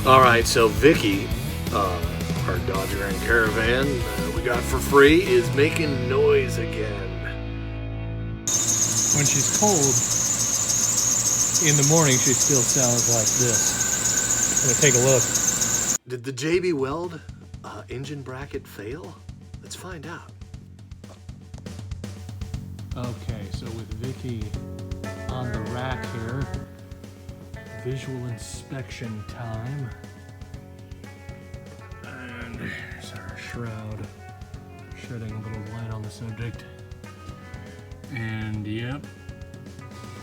All right, so Vicky, our Dodger and Caravan we got for free, is making noise again. When she's cold, in the morning she still sounds like this. I'm gonna take a look. Did the JB Weld engine bracket fail? Let's find out. Okay, so with Vicky on the rack here, visual inspection time. And here's our shroud, shedding a little light on the subject. And yep,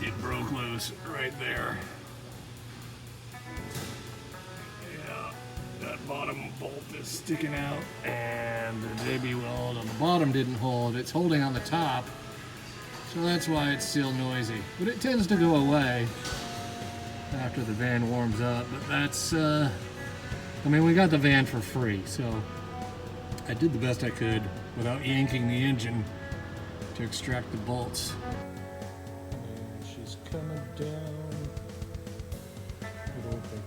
it broke loose right there. Yeah, that bottom bolt is sticking out, and the JB Weld on the bottom didn't hold. It's holding on the top, so that's why it's still noisy. But it tends to go away after the van warms up. But that's, I mean, we got the van for free, so I did the best I could without yanking the engine to extract the bolts. And she's coming down with old Vicky.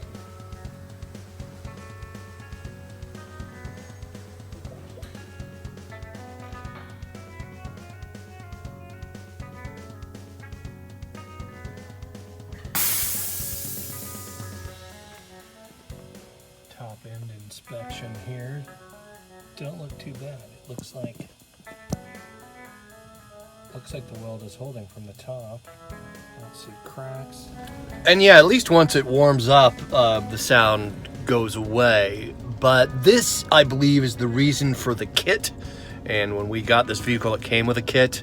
Top end inspection here. Don't look too bad. It looks like the weld is holding from the top. Let's see, cracks. And yeah, at least once it warms up, the sound goes away. But this, I believe, is the reason for the kit. And when we got this vehicle, it came with a kit.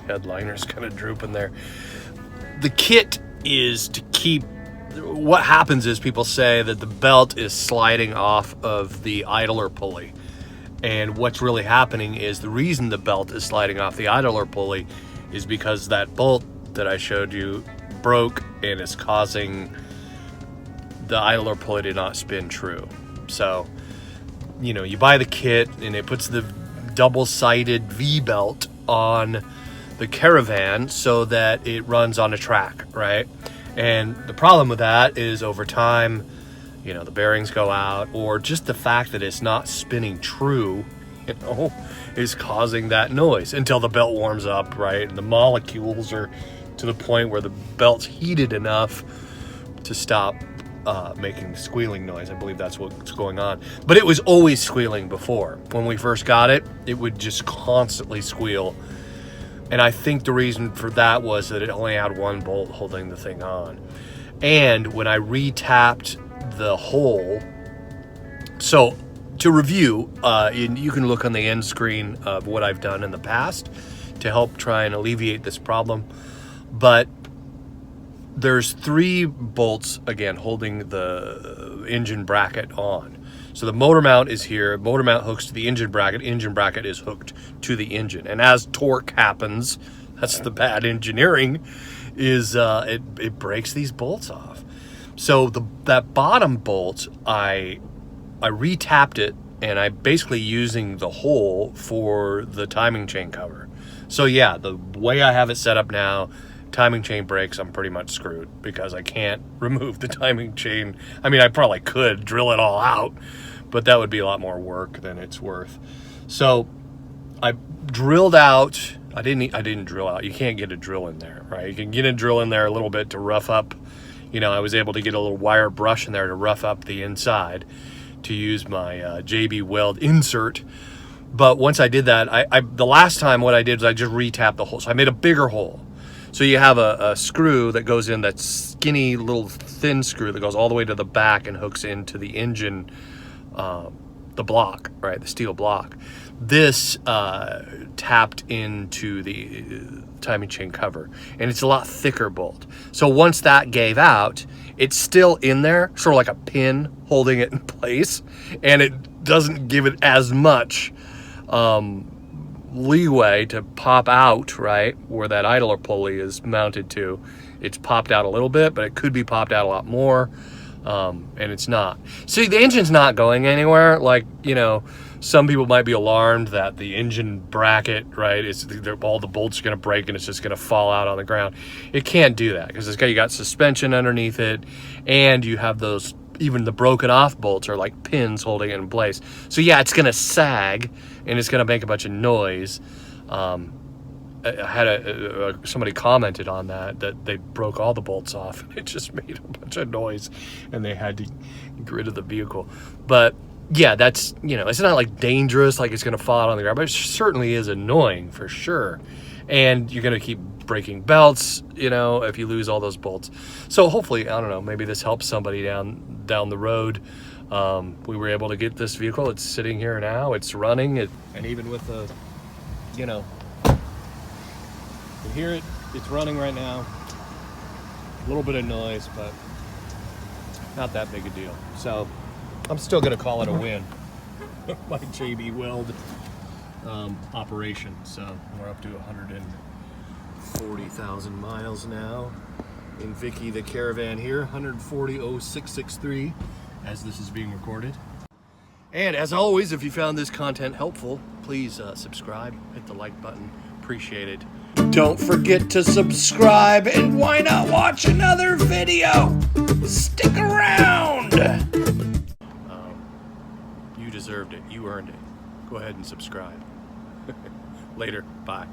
Headliner's kind of drooping there. The kit is to keep. What happens is people say that the belt is sliding off of the idler pulley. And what's really happening is the reason the belt is sliding off the idler pulley is because that bolt that I showed you broke and is causing the idler pulley to not spin true. So, you know, you buy the kit and it puts the double-sided V-belt on the Caravan so that it runs on a track, right? And the problem with that is over time, you know, the bearings go out, or just the fact that it's not spinning true, you know, is causing that noise until the belt warms up, right? And the molecules are to the point where the belt's heated enough to stop making squealing noise. I believe that's what's going on. But it was always squealing before. When we first got it, it would just constantly squeal. And I think the reason for that was that it only had one bolt holding the thing on. And when I re-tapped the hole, so to review, you can look on the end screen of what I've done in the past to help try and alleviate this problem. But there's 3 bolts, again, holding the engine bracket on. So the motor mount is here, motor mount hooks to the engine bracket is hooked to the engine. And as torque happens, that's the bad engineering, is it breaks these bolts off. So that bottom bolt, I re-tapped it, and I'm basically using the hole for the timing chain cover. So yeah, the way I have it set up now, timing chain breaks, I'm pretty much screwed because I can't remove the timing chain. I mean, I probably could drill it all out, but that would be a lot more work than it's worth. So I drilled out. I didn't drill out. You can't get a drill in there, right? You can get a drill in there a little bit to rough up. You know, I was able to get a little wire brush in there to rough up the inside to use my JB Weld insert. But once I did that, the last time what I did was I just re-tapped the hole. So I made a bigger hole. So you have a screw that goes in, that skinny little thin screw that goes all the way to the back and hooks into the engine, the block, right, the steel block. This tapped into the timing chain cover, and it's a lot thicker bolt. So once that gave out, it's still in there, sort of like a pin holding it in place, and it doesn't give it as much leeway to pop out, right, where that idler pulley is mounted to. It's popped out a little bit, but it could be popped out a lot more. And it's not. See, the engine's not going anywhere. Like, you know, some people might be alarmed that the engine bracket, right, all the bolts are going to break and it's just going to fall out on the ground. It can't do that because you got suspension underneath it, and you have those, even the broken off bolts are like pins holding it in place. So yeah, it's going to sag and it's going to make a bunch of noise. I had somebody commented on that they broke all the bolts off and it just made a bunch of noise and they had to get rid of the vehicle. But yeah, that's, you know, it's not like dangerous, like it's going to fall out on the ground, but it certainly is annoying for sure. And you're going to keep breaking belts, you know, if you lose all those bolts. So hopefully, I don't know, maybe this helps somebody down the road. We were able to get this vehicle. It's sitting here now. It's running. And even with the, you know, you hear it. It's running right now. A little bit of noise, but not that big a deal. So I'm still going to call it a win. My JB Weld operation. So we're up to 140,000 miles now. In Vicky, the Caravan here, 140,0663 as this is being recorded. And as always, if you found this content helpful, please subscribe, hit the like button. Appreciate it. Don't forget to subscribe, and why not watch another video? Stick around! You deserved it. You earned it. Go ahead and subscribe. Later. Bye.